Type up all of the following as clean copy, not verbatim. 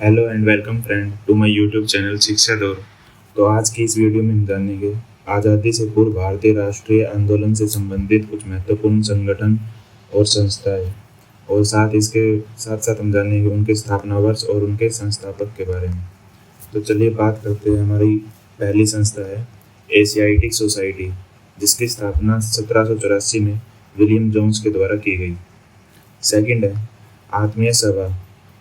Hello and welcome friend to my YouTube channel Shiksha Daur. तो आज की इस वीडियो में हम जानेंगे आज़ादी से पूर्व भारतीय राष्ट्रीय आंदोलन से संबंधित कुछ महत्वपूर्ण संगठन और संस्थाएं, और इसके साथ साथ हम जानेंगे उनके स्थापना वर्ष और उनके संस्थापक के बारे में। तो चलिए बात करते हैं। हमारी पहली संस्था है एशियाटिक सोसाइटी, जिसकी स्थापना 1784 में विलियम जोन्स के द्वारा की गई। सेकंड है आत्मीय सभा।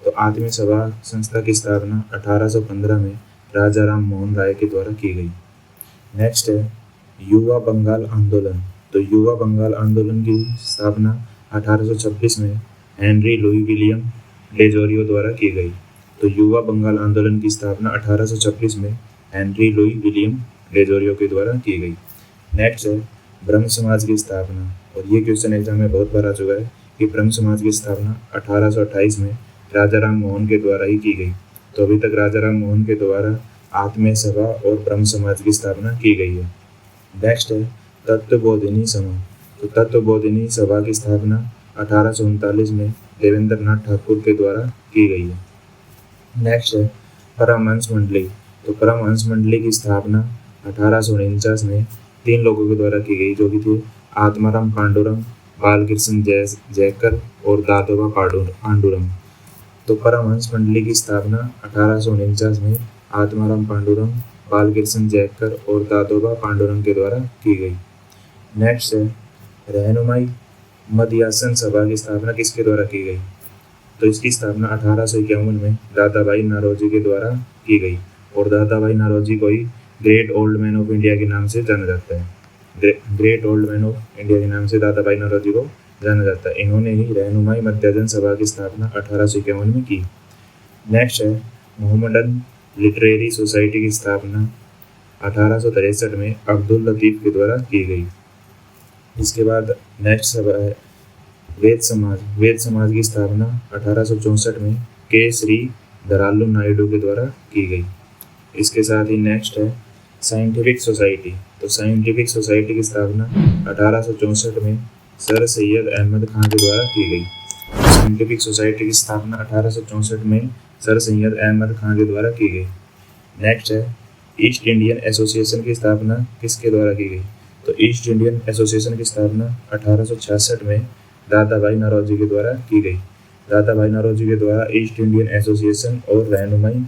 तो आत्मीय सभा संस्था की स्थापना 1815 में राजा राम मोहन राय के द्वारा की गई। नेक्स्ट है युवा बंगाल आंदोलन। तो युवा बंगाल आंदोलन की स्थापना 1826 में हेनरी लुई विलियम डेजोरियो द्वारा की गई। तो युवा बंगाल आंदोलन की स्थापना 1826 में हेनरी लुई विलियम डेजोरियो के द्वारा की गई। नेक्स्ट है ब्रह्म समाज की स्थापना, और ये क्वेश्चन एग्जाम में बहुत बार आ चुका है कि ब्रह्म समाज की स्थापना 1828 में राजा राम मोहन के द्वारा ही की गई। तो अभी तक राजा राम मोहन के द्वारा आत्मीय सभा और ब्रह्म समाज की स्थापना की गई है। नेक्स्ट है तत्वबोधिनी सभा। तो तत्वबोधिनी सभा की स्थापना 1839 में देवेंद्र नाथ ठाकुर के द्वारा की गई है। नेक्स्ट है परमहंस मंडली। तो परमहंस मंडली की स्थापना 1849 में 3 लोगों के द्वारा की गई, जो कि थे आत्माराम पांडुरंग, बालकृष्ण जयकर और दादोबा पांडुरंग। तो परमहंस मंडली की स्थापना 1849 में आत्माराम पांडुरंग, बालकृष्ण जयकर और दादोबा पांडुरंग के द्वारा की गई। नेक्स्ट है रहनुमाई मध्यासन सभा की स्थापना किसके द्वारा की गई? तो इसकी स्थापना 1851 में दादा भाई नौरोजी के द्वारा की गई, और दादा भाई नौरोजी को ही great old man of India के नाम से जाना जाता है। Great old man of India के नाम से दादा भाई नौरोजी को जाना जाता है। इन्होंने ही रहनुमाई मध्यासन सभा की स्थापना 1851 में की। नेक्स्ट है मोहम्मदन लिटरेरी सोसाइटी की स्थापना 1863 में अब्दुल लतीफ के द्वारा की गई। इसके बाद नेक्स्ट सभा है वेद समाज। वेद समाज की स्थापना 1864 में के श्री धरालू नायडू के द्वारा की गई। इसके साथ ही नेक्स्ट है साइंटिफिक सोसाइटी। तो साइंटिफिक सोसाइटी की स्थापना 1864 में सर सैयद अहमद खान के द्वारा की गई। साइंटिफिक सोसाइटी की स्थापना 1864 में सर सैयद अहमद खान के द्वारा की गई। नेक्स्ट है ईस्ट इंडियन एसोसिएशन की स्थापना किसके द्वारा की गई? तो ईस्ट इंडियन एसोसिएशन की स्थापना 1866 में दादा भाई नौरोजी के द्वारा की गई। दादा भाई नौरोजी के द्वारा ईस्ट इंडियन एसोसिएशन और रहनुमाई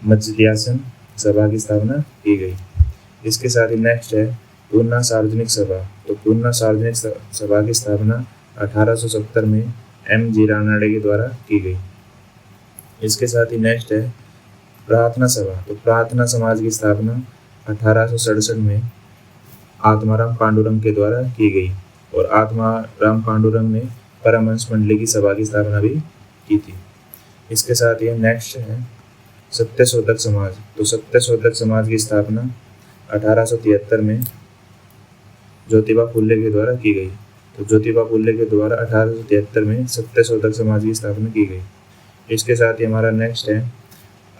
मजलियासन सभा की स्थापना की गई। इसके साथ ही नेक्स्ट है पूर्णा सार्वजनिक सभा। तो पूर्णा सार्वजनिक सभा की स्थापना 1870 में एम जी रानडे के द्वारा की गई। इसके साथ ही नेक्स्ट है प्रार्थना सभा। तो प्रार्थना समाज की स्थापना 1867 में आत्माराम पांडुरंग के द्वारा की गई, और आत्माराम पांडुरंग ने परमहंस मंडली की सभा की स्थापना भी की थी। इसके साथ ही नेक्स्ट है सत्यशोधक समाज। तो सत्यशोधक समाज की स्थापना 1873 में ज्योतिबा फुले के द्वारा की गई। तो ज्योतिबा फुले के द्वारा 1873 में सत्यशोधक समाज की स्थापना की गई। इसके साथ ही हमारा नेक्स्ट है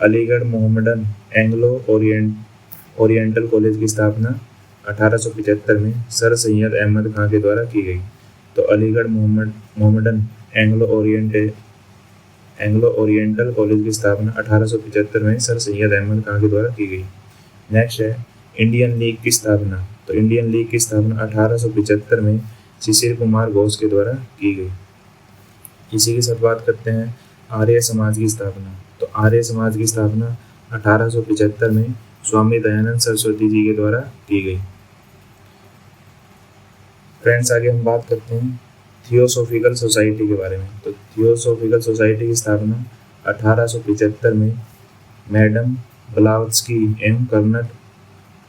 Aligarh Mohammedan Anglo oriental college की स्थापना 1875 में सर सैयद अहमद खान के द्वारा की गई। तो Aligarh Mohammedan Anglo oriental college की स्थापना 1875 में सर सैयद अहमद खान के द्वारा की गई। नेक्स्ट है इंडियन लीग की स्थापना। तो इंडियन लीग की स्थापना 1875 में शिशिर कुमार घोष के द्वारा की गई। इसी के साथ बात करते हैं आर्य समाज की स्थापना। तो आर्य समाज की स्थापना 1875 में स्वामी दयानंद सरस्वती जी के द्वारा की गई। फ्रेंड्स, आगे हम बात करते हैं थियोसॉफिकल सोसाइटी के बारे में। तो थियोसॉफिकल सोसाइटी की स्थापना 1875 में मैडम ब्लावत्स्की एवं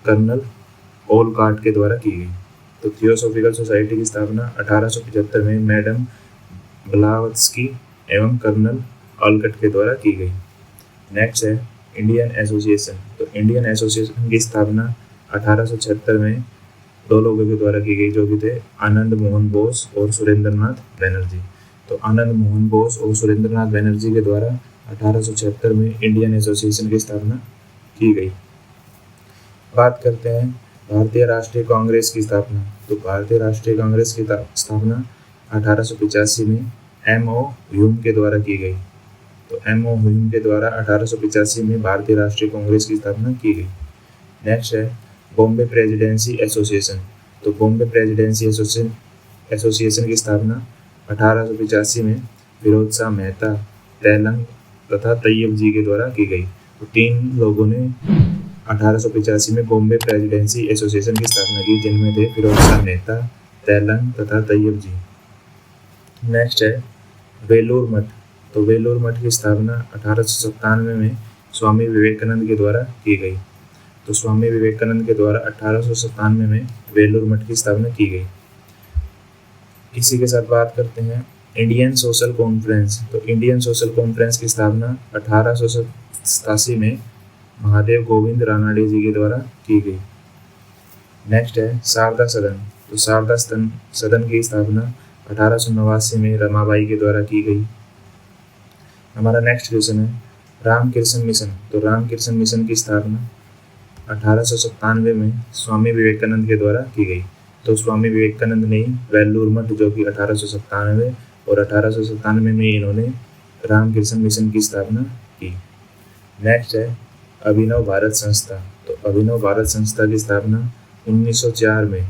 कर्नल ओलकाट के द्वारा की गई। तो थियोसॉफिकल सोसाइटी की स्थापना 1875 में मैडम ब्लावत्स्की एवं कर्नल ओलकट के द्वारा की गई। नेक्स्ट है इंडियन एसोसिएशन। तो इंडियन एसोसिएशन की स्थापना 1876 में 2 लोगों के द्वारा की गई, जो कि थे आनंद मोहन बोस और सुरेंद्र नाथ बनर्जी। तो आनंद मोहन बोस और सुरेंद्र नाथ बनर्जी के द्वारा 1876 में इंडियन एसोसिएशन की स्थापना की गई। बात करते हैं भारतीय राष्ट्रीय कांग्रेस की स्थापना। तो भारतीय राष्ट्रीय कांग्रेस की स्थापना 1885 में एम ओ ह्यूम के द्वारा की गई। तो एम.ओ. ह्यूम के द्वारा 1885 में भारतीय राष्ट्रीय कांग्रेस की स्थापना की गई। नेक्स्ट है बॉम्बे प्रेसिडेंसी एसोसिएशन। तो बॉम्बे प्रेसिडेंसी एसोसिएशन की स्थापना 1885 में फिरोज शाह मेहता, तेलंग तथा तैयब जी के द्वारा की गई। तो 3 लोगों ने 1885 में बॉम्बे प्रेसिडेंसी एसोसिएशन की स्थापना की, जिनमें थे फिरोज शाह मेहता, तेलंग तथा तैयब जी। नेक्स्ट है वेलूर मठ। तो वेलूर मठ की स्थापना 1897 में स्वामी विवेकानंद के द्वारा की गई। तो स्वामी विवेकानंद के द्वारा 1897 में वेलूर मठ की स्थापना की गई। इसी के साथ बात करते हैं इंडियन सोशल कॉन्फ्रेंस। तो इंडियन सोशल कॉन्फ्रेंस की स्थापना 1887 में महादेव गोविंद रानडे जी के द्वारा की गई। नेक्स्ट है शारदा सदन। तो शारदा सदन की स्थापना 1889 में रमाबाई के द्वारा की गई। हमारा नेक्स्ट क्वेश्चन है रामकृष्ण मिशन। तो रामकृष्ण मिशन की स्थापना 1897 में स्वामी विवेकानंद के द्वारा की गई। तो स्वामी विवेकानंद ने वेलूर मठ जो कि 1897 और 1897 में इन्होंने रामकृष्ण मिशन की स्थापना की। नेक्स्ट है अभिनव भारत संस्था। तो अभिनव भारत संस्था की स्थापना 1904 में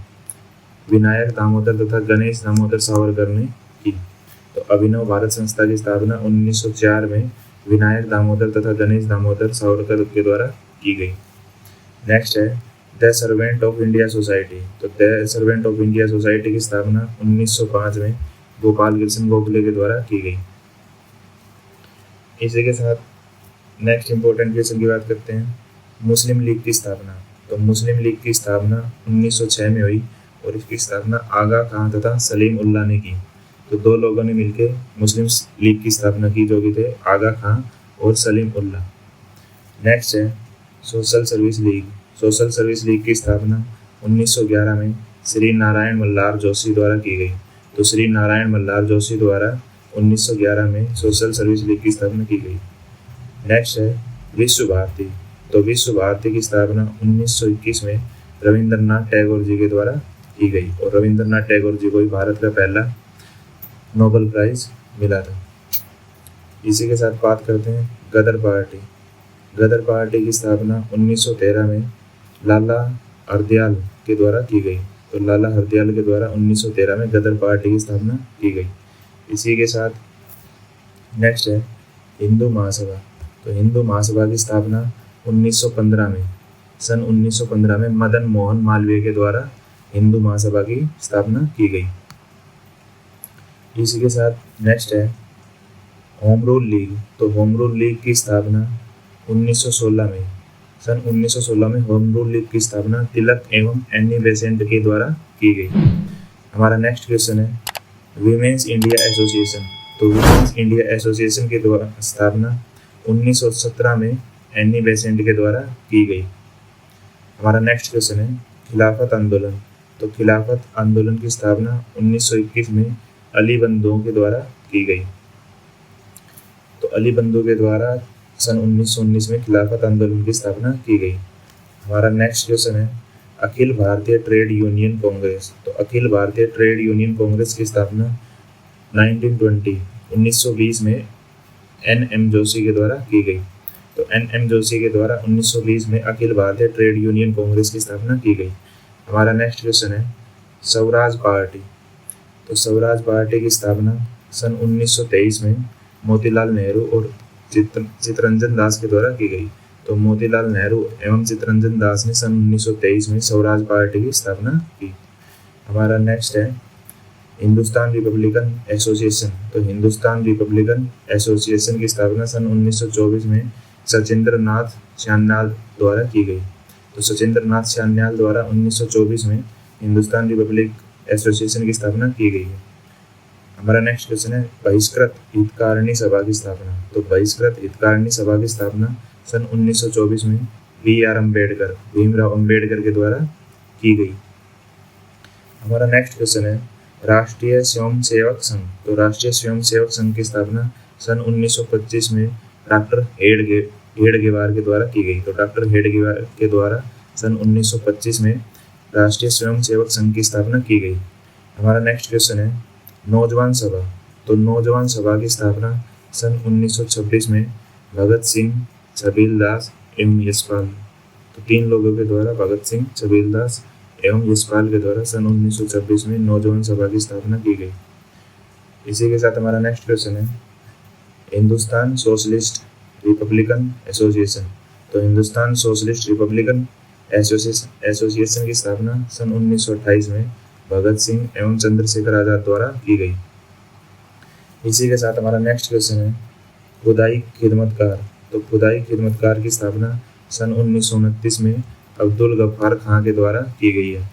विनायक दामोदर तथा गणेश दामोदर सावरकर ने की। तो अभिनव भारत संस्था की स्थापना 1904 में विनायक दामोदर तथा गणेश दामोदर सावरकर के द्वारा की गई। नेक्स्ट है the servant of India society. तो the servant of India society की स्थापना 1905 में गोपाल कृष्ण गोखले के द्वारा की गई। इसी के साथ नेक्स्ट इंपॉर्टेंट क्वेश्चन की बात करते हैं मुस्लिम लीग की स्थापना। तो मुस्लिम लीग की स्थापना 1906 में हुई और इसकी स्थापना आगा खां तथा सलीम उल्लाह ने की। तो 2 लोगों ने मिलकर मुस्लिम लीग की स्थापना की जो कि थे आगा खां और सलीम उल्लाह। नेक्स्ट है social service league. Social service league की स्थापना 1911 में श्री नारायण मल्हार जोशी द्वारा की गई। तो श्री नारायण मल्हार जोशी द्वारा 1911 में सोशल सर्विस लीग की स्थापना की गई। नेक्स्ट है विश्व भारती। तो विश्व भारती की स्थापना 1921 में रविंद्रनाथ टैगोर जी के द्वारा की गई और रविंद्रनाथ टैगोर जी को ही भारत का पहला नोबेल प्राइज मिला था। इसी के साथ बात करते हैं गदर पार्टी। गदर पार्टी की स्थापना 1913 में लाला हरदयाल के द्वारा की गई। तो लाला हरदयाल के द्वारा 1913 में गदर पार्टी की स्थापना की गई। इसी के साथ नेक्स्ट है हिंदू महासभा। तो हिंदू महासभा की स्थापना 1915 में सन 1915 में मदन मोहन मालवीय के द्वारा हिंदू महासभा की स्थापना की गई। इसी के साथ नेक्स्ट है होम रूल लीग। तो होम रूल लीग की स्थापना 1916 में सन 1916 में होम रूल लीग की स्थापना तिलक एवं एनी बेसेंट के द्वारा की गई। हमारा नेक्स्ट क्वेश्चन है विमेंस इंडिया एसोसिएशन। तो विमेंस इंडिया एसोसिएशन की द्वारा स्थापना 1917 में एनी बेसेंट के द्वारा की गई। हमारा नेक्स्ट क्वेश्चन है खिलाफत आंदोलन। तो खिलाफत आंदोलन की स्थापना 1921 में अली बंधुओं के द्वारा की गई। तो अली बंधु के द्वारा सन 1919 में खिलाफत आंदोलन की स्थापना की गई। हमारा नेक्स्ट क्वेश्चन है अखिल भारतीय ट्रेड यूनियन कांग्रेस। तो अखिल भारतीय ट्रेड यूनियन कांग्रेस की स्थापना 1920 में एन.एम. जोशी के द्वारा की गई। तो एन.एम. जोशी के द्वारा 1920 में अखिल भारतीय ट्रेड यूनियन कांग्रेस की स्थापना की गई। हमारा नेक्स्ट क्वेश्चन है स्वराज पार्टी। तो स्वराज पार्टी की स्थापना सन 1923 में मोतीलाल नेहरू और चित्तरंजन दास के द्वारा की गई। तो मोतीलाल नेहरू एवं चित्तरंजन दास ने सन 1923 में स्वराज पार्टी की स्थापना की। हमारा नेक्स्ट है हिंदुस्तान रिपब्लिकन एसोसिएशन। तो हिंदुस्तान रिपब्लिकन एसोसिएशन की स्थापना सन 1924 में सचिंद्र नाथ सान्याल द्वारा की गई। तो सचिंद्र नाथ सान्याल द्वारा 1924 में हिंदुस्तान रिपब्लिक एसोसिएशन की स्थापना की गई है। हमारा नेक्स्ट क्वेश्चन है बहिष्कृत हितकारिणी सभा की स्थापना। तो बहिष्कृत हितकारिणी सभा की स्थापना सन 1924 में B.R. अम्बेडकर भीमराव अम्बेडकर के द्वारा की गई। हमारा नेक्स्ट क्वेश्चन है राष्ट्रीय स्वयंसेवक संघ। तो राष्ट्रीय स्वयंसेवक संघ की स्थापना सन 1925 में डॉक्टर हेडगेवार के द्वारा की गई। तो डॉक्टर हेडगेवार के द्वारा सन 1925 में राष्ट्रीय स्वयंसेवक संघ की स्थापना की गई। हमारा नेक्स्ट क्वेश्चन है नौजवान सभा। तो नौजवान सभा की स्थापना सन 1926 में भगत सिंह, छबीलदास एवं यशपाल। तो 3 लोगों के द्वारा भगत सिंह, छबीलदास एवं यशपाल के द्वारा सन 1926 में नौजवान सभा की स्थापना की गई। इसी के साथ हमारा नेक्स्ट क्वेश्चन है हिंदुस्तान सोशलिस्ट रिपब्लिकन एसोसिएशन। तो हिंदुस्तान सोशलिस्ट रिपब्लिकन एसोसिएशन की स्थापना सन 1928 में भगत सिंह एवं चंद्रशेखर आजाद द्वारा की गई। इसी के साथ हमारा नेक्स्ट क्वेश्चन है खुदाई खिदमतकार। तो खुदाई खिदमतकार की स्थापना सन 1929 में अब्दुल गफ्फार खां के द्वारा की गई है।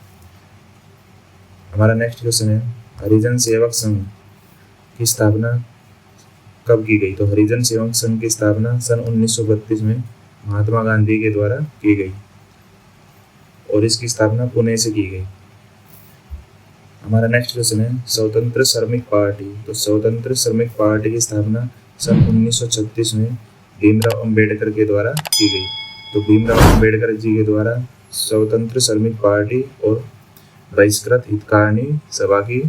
हमारा नेक्स्ट क्वेश्चन है हरिजन सेवक संघ की स्थापना कब की गई। तो हरिजन सेवक संघ की स्थापना सन 1932 में महात्मा गांधी के द्वारा की गई और इसकी स्थापना पुणे से की गई। हमारा नेक्स्ट क्वेश्चन है स्वतंत्र श्रमिक पार्टी। तो स्वतंत्र श्रमिक पार्टी की स्थापना सन 1936 में भीमराव अंबेडकर के द्वारा की गई। तो भीमराव अंबेडकर जी के द्वारा स्वतंत्र श्रमिक पार्टी और बहिष्कृत हितकारिणी सभा की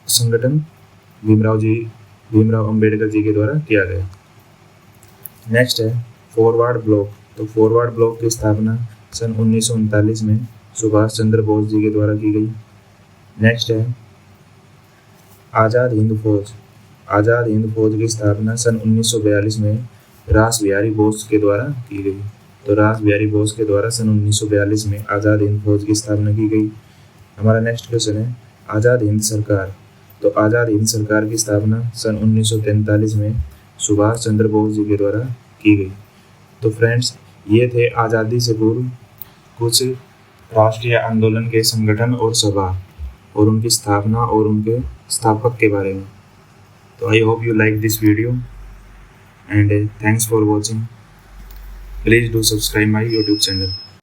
संगठन भीमराव अंबेडकर जी के द्वारा किया गया। नेक्स्ट है फॉरवर्ड ब्लॉक। तो फॉरवर्ड ब्लॉक की स्थापना सन 1939 में सुभाष चंद्र बोस जी के द्वारा की गई। नेक्स्ट है आज़ाद हिंद फौज। आज़ाद हिंद फौज की स्थापना सन 1942 में रास बिहारी बोस के द्वारा की गई। तो रास बिहारी बोस के द्वारा सन 1942 में आज़ाद हिंद फौज की स्थापना की गई। हमारा नेक्स्ट क्वेश्चन है आज़ाद हिंद सरकार। तो आज़ाद हिंद सरकार की स्थापना सन 1943 में सुभाष चंद्र बोस जी के द्वारा की गई। तो फ्रेंड्स, ये थे आज़ादी से पूर्व कुछ राष्ट्रीय आंदोलन के संगठन और सभा और उनकी स्थापना और उनके स्थापक के बारे में। तो I hope you like this video and thanks for watching. Please do subscribe my YouTube channel.